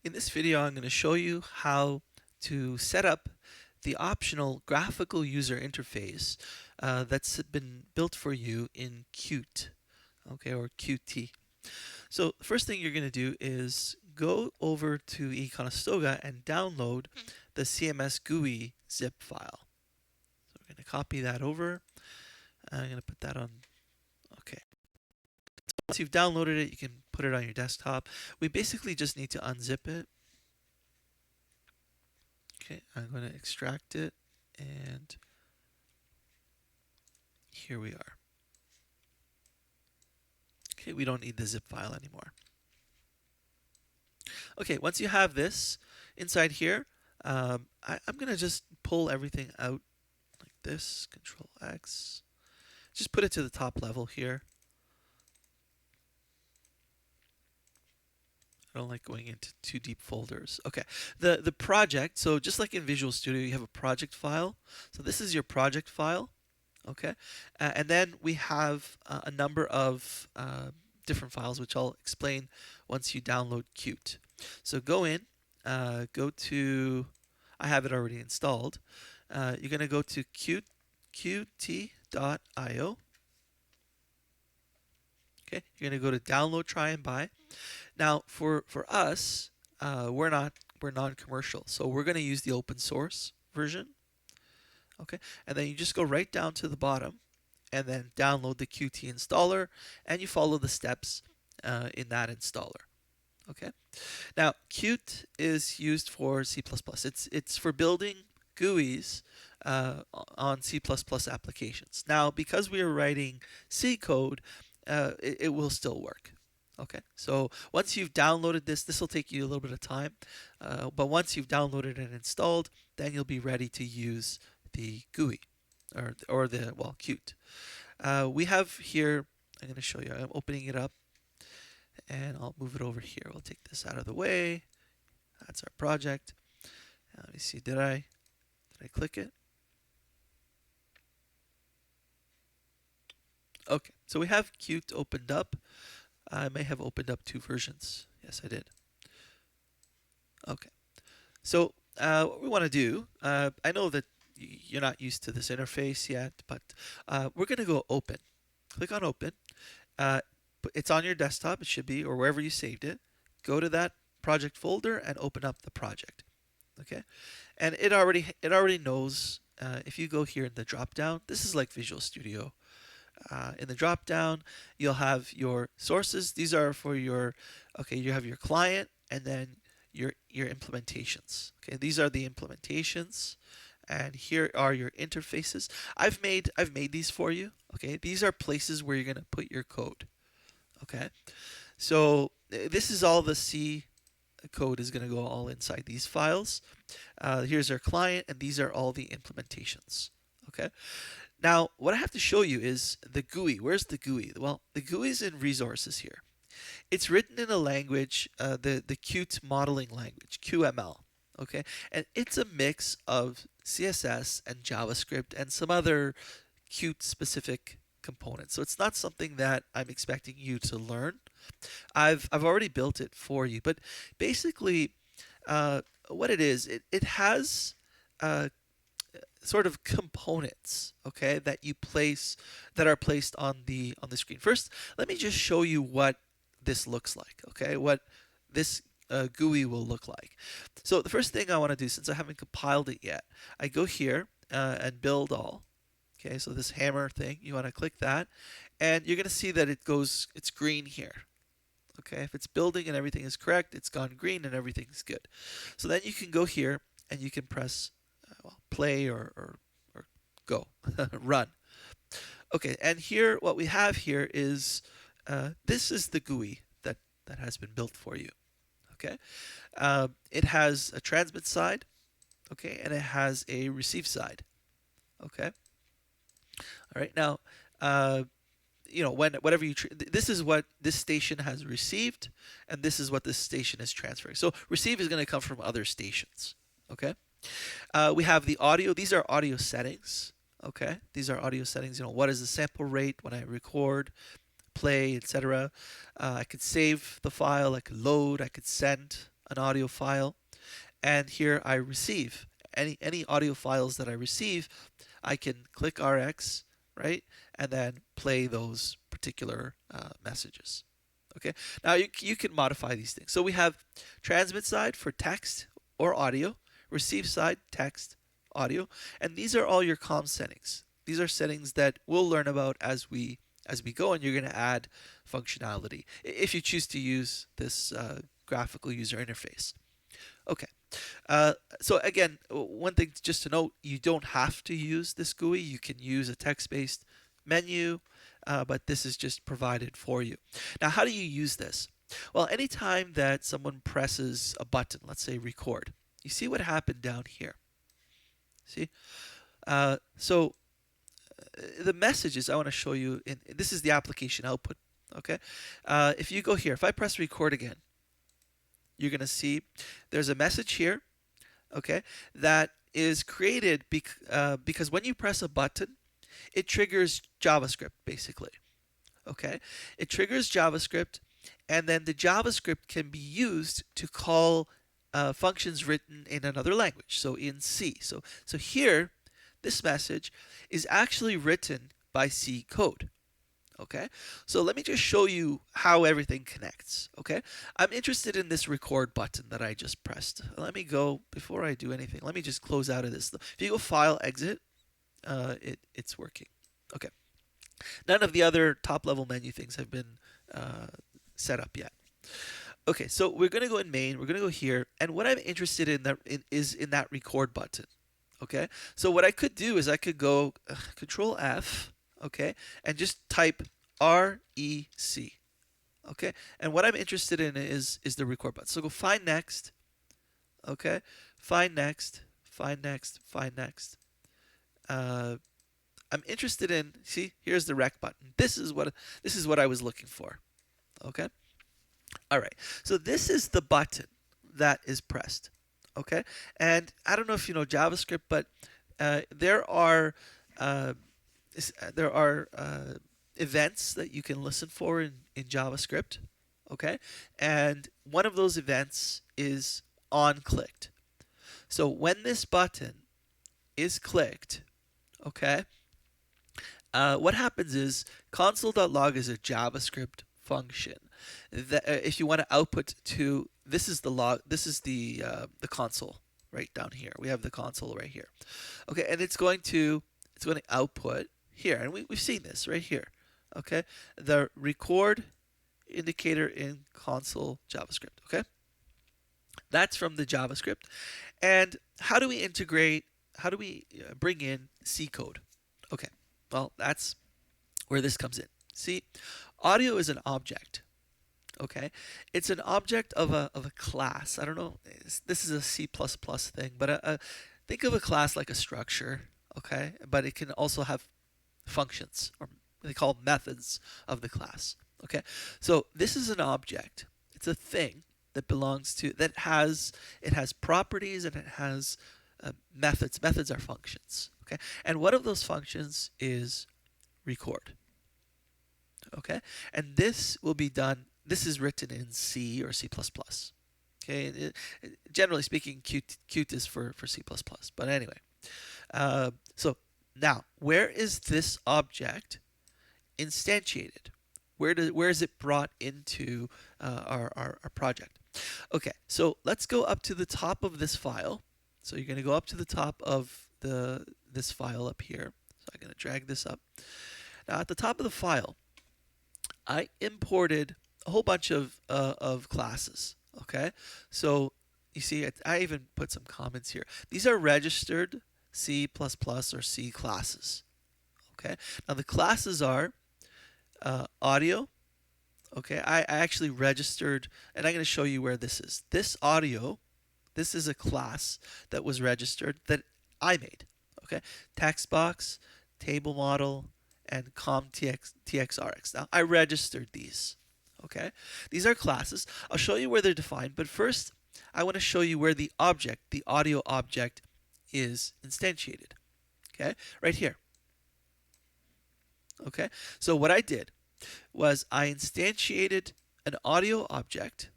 In this video, I'm going to show you how to set up the optional graphical user interface that's been built for you in Qt, okay, or Qt. So the first thing you're going to do is go over to Econestoga and download the CMS GUI zip file. So we're going to copy that over. I'm going to put that on. Okay. Once you've downloaded it, you can put it on your desktop. We basically just need to unzip it. Okay, I'm going to extract it, and here we are. Okay, we don't need the zip file anymore. Okay, once you have this inside here, I'm going to just pull everything out like this, Control X. Just put it to the top level here. I don't like going into too deep folders. Okay, the project, so just like in Visual Studio, you have a project file. So this is your project file. Okay, and then we have a number of different files, which I'll explain once you download Qt. So go in, go to, I have it already installed. You're going to go to qt.io. Okay, you're going to go to download, try, and buy. Now, for us, we're non-commercial, so we're going to use the open source version. Okay, and then you just go right down to the bottom and then download the Qt installer, and you follow the steps in that installer. Okay, now Qt is used for C++. It's for building GUIs on C++ applications. Now, because we are writing C code, it will still work. Okay, so once you've downloaded this will take you a little bit of time, but once you've downloaded and installed, then you'll be ready to use the GUI or the Qt. We have here, I'm going to show you, I'm opening it up and I'll move it over here. We'll take this out of the way. That's our project. Let me see, did I click it? Okay, so we have Qt opened up. I may have opened up two versions. Yes, I did. Okay, so what we want to do, I know that you're not used to this interface yet, but we're going to go open. Click on open. It's on your desktop, it should be, or wherever you saved it. Go to that project folder and open up the project. Okay, and it already knows. If you go here in the drop down, this is like Visual Studio. In the drop down, you'll have your sources. These are for your, okay, you have your client and then your implementations. Okay, these are the implementations, and here are your interfaces. I've made these for you. Okay, these are places where you're going to put your code. Okay, so this is all the C code is going to go all inside these files. Here's our client, and these are all the implementations. Okay. Now, what I have to show you is the GUI. Where's the GUI? Well, the GUI is in resources here. It's written in a language, the Qt modeling language, QML. Okay, and it's a mix of CSS and JavaScript and some other Qt specific components. So it's not something that I'm expecting you to learn. I've already built it for you, but basically, what it is, it has sort of components, okay, that you place, that are placed on the screen. First, let me just show you what this looks like, okay, what this GUI will look like. So the first thing I want to do, since I haven't compiled it yet, I go here and build all. Okay, so this hammer thing, you want to click that, and you're going to see that it's green here. Okay, if it's building and everything is correct, it's gone green and everything's good. So then you can go here and you can press play or go, run. Okay, and here, what we have here is, this is the GUI that has been built for you. Okay, it has a transmit side, okay, and it has a receive side. Okay, all right. Now, you know, whatever you, this is what this station has received, and this is what this station is transferring. So receive is going to come from other stations. Okay. We have the audio. These are audio settings. Okay, these are audio settings. You know, what is the sample rate when I record, play, etc. I could save the file. I could load. I could send. an audio file, and here I receive any audio files that I receive. I can click RX, right, and then play those particular messages. Okay. Now you can modify these things. So we have transmit side for text or audio, receive side text, audio, and these are all your comm settings. These are settings that we'll learn about as we go, and you're going to add functionality if you choose to use this graphical user interface. Okay. Uh, so again, one thing just to note, you don't have to use this GUI. You can use a text-based menu, but this is just provided for you. Now, how do you use this? Well, anytime that someone presses a button, let's say record, you see what happened down here. See? So the messages I want to show you, this is the application output. Okay? If you go here, if I press record again, you're going to see there's a message here, okay, that is created because when you press a button, it triggers JavaScript, basically. Okay, it triggers JavaScript, and then the JavaScript can be used to call functions written in another language, so in C. So here, this message is actually written by C code. Okay, so let me just show you how everything connects. Okay, I'm interested in this record button that I just pressed. Let me go, before I do anything, let me just close out of this. If you go file exit, it's working. Okay, none of the other top level menu things have been set up yet. Okay, so we're going to go in main, we're going to go here, and what I'm interested in is in that record button. Okay, so what I could do is I could go Control F, okay, and just type REC. Okay, and what I'm interested in is the record button. So go find next, okay, find next, find next, find next. I'm interested in, see, here's the rec button. This is what I was looking for. Okay, all right. So this is the button that is pressed. Okay, and I don't know if you know JavaScript, but there are events that you can listen for in JavaScript. Okay, and one of those events is on clicked. So when this button is clicked, okay, what happens is console.log is a JavaScript function that if you want to output to, this is the log, this is the console right down here. We have the console right here. Okay, and it's going to output here, and we've seen this right here. Okay, the record indicator in console JavaScript. Okay, that's from the JavaScript. And how do we integrate? How do we bring in C code? Okay, well, that's where this comes in. See, audio is an object. Okay, it's an object of a class. I don't know. This is a C++ thing, but think of a class like a structure. Okay, but it can also have functions, or they call methods of the class. Okay, so this is an object. It's a thing that belongs to, that has, it has properties, and it has methods. Methods are functions. Okay, and one of those functions is record. Okay, and this will be done. This is written in C or C++. Okay, generally speaking, Qt is for C++. But anyway, so now where is this object instantiated? Where is it brought into our project? Okay, so let's go up to the top of this file. So you're going to go up to the top of this file up here. So I'm going to drag this up. Now at the top of the file, I imported a whole bunch of classes. Okay, so you see, I even put some comments here. These are registered C++ or C classes. Okay, now the classes are audio. Okay, I actually registered, and I'm going to show you where this is. This audio, this is a class that was registered that I made. Okay, text box, table model, and com.txrx. Now I registered these. Okay, these are classes. I'll show you where they're defined, but first I want to show you where the object, the audio object, is instantiated. Okay, right here. Okay, so what I did was I instantiated an audio object.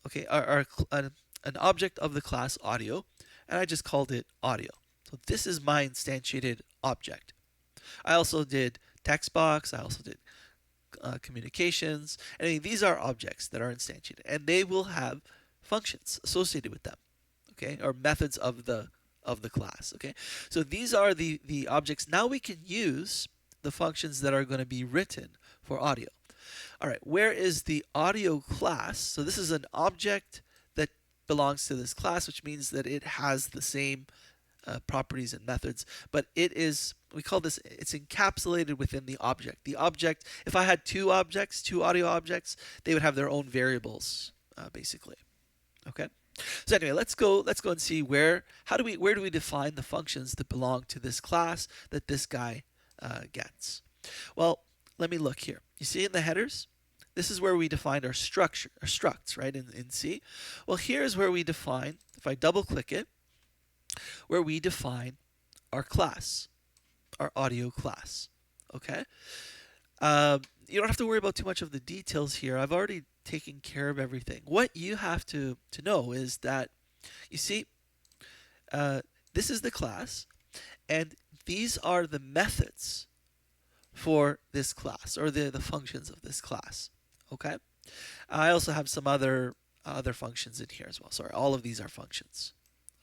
Okay, an object of the class audio, and I just called it audio. So this is my instantiated object. I also did text box. I also did communications. And I mean, these are objects that are instantiated, and they will have functions associated with them, okay, or methods of the class, okay. So these are the objects. Now we can use the functions that are going to be written for audio. All right, where is the audio class? So this is an object that belongs to this class, which means that it has the same properties and methods, but it is, we call this, it's encapsulated within the object. The object, if I had two objects, two audio objects, they would have their own variables, basically. Okay. So anyway, let's go and see where do we define the functions that belong to this class that this guy gets. Well, let me look here. You see in the headers, this is where we defined our structure, our structs, right, in C. Well, here's where we define, if I double click it, where we define our class, our audio class. Okay. You don't have to worry about too much of the details here. I've already taken care of everything. What you have to know is that, you see, this is the class, and these are the methods for this class, or the functions of this class. Okay. I also have some other functions in here as well. Sorry, all of these are functions.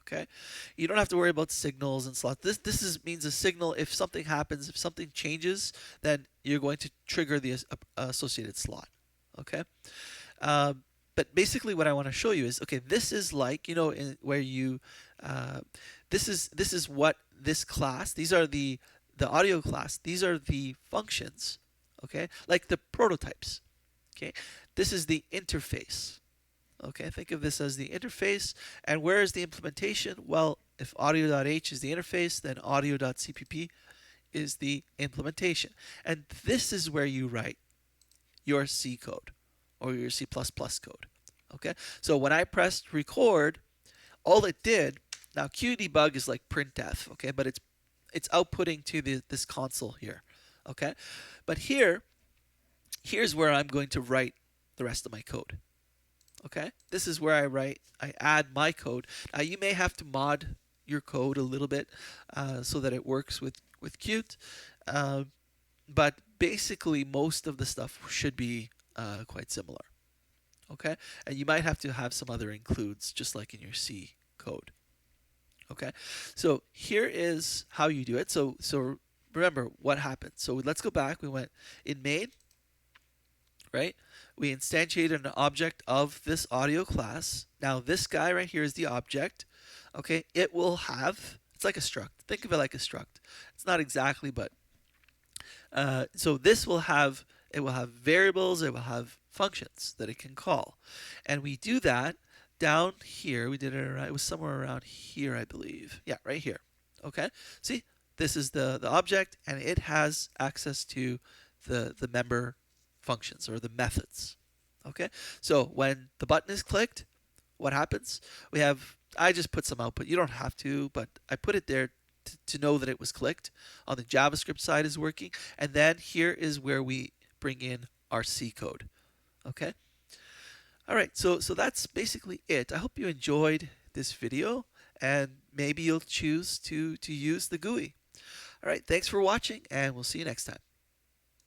Okay, you don't have to worry about signals and slots. This means a signal. If something happens, if something changes, then you're going to trigger the associated slot. Okay, but basically what I want to show you is, okay, this is like, where you this is what this class. These are the audio class. These are the functions. Okay, like the prototypes. Okay, this is the interface. Okay, think of this as the interface. And where is the implementation? Well, if audio.h is the interface, then audio.cpp is the implementation. And this is where you write your C code or your C++ code. Okay, so when I pressed record, all it did, now qdebug is like printf, okay, but it's outputting to this console here. Okay, but here's where I'm going to write the rest of my code. Okay, this is where I add my code. Now you may have to mod your code a little bit so that it works with Qt, but basically most of the stuff should be quite similar. Okay, and you might have to have some other includes, just like in your C code. Okay, so here is how you do it. So remember what happened. So let's go back. We went in main, right? We instantiated an object of this audio class. Now this guy right here is the object. Okay, it will have, it's like a struct. Think of it like a struct. It's not exactly, but so this will have, it will have variables, it will have functions that it can call. And we do that down here. We did it around, it was somewhere around here, I believe. Yeah, right here. Okay, see, this is the object, and it has access to the member functions or the methods. Okay, so when the button is clicked, what happens? We have, I just put some output. You don't have to, but I put it there to know that it was clicked. On the JavaScript side is working, and then here is where we bring in our C code. Okay. All right, so that's basically it. I hope you enjoyed this video, and maybe you'll choose to use the GUI. All right, thanks for watching, and we'll see you next time.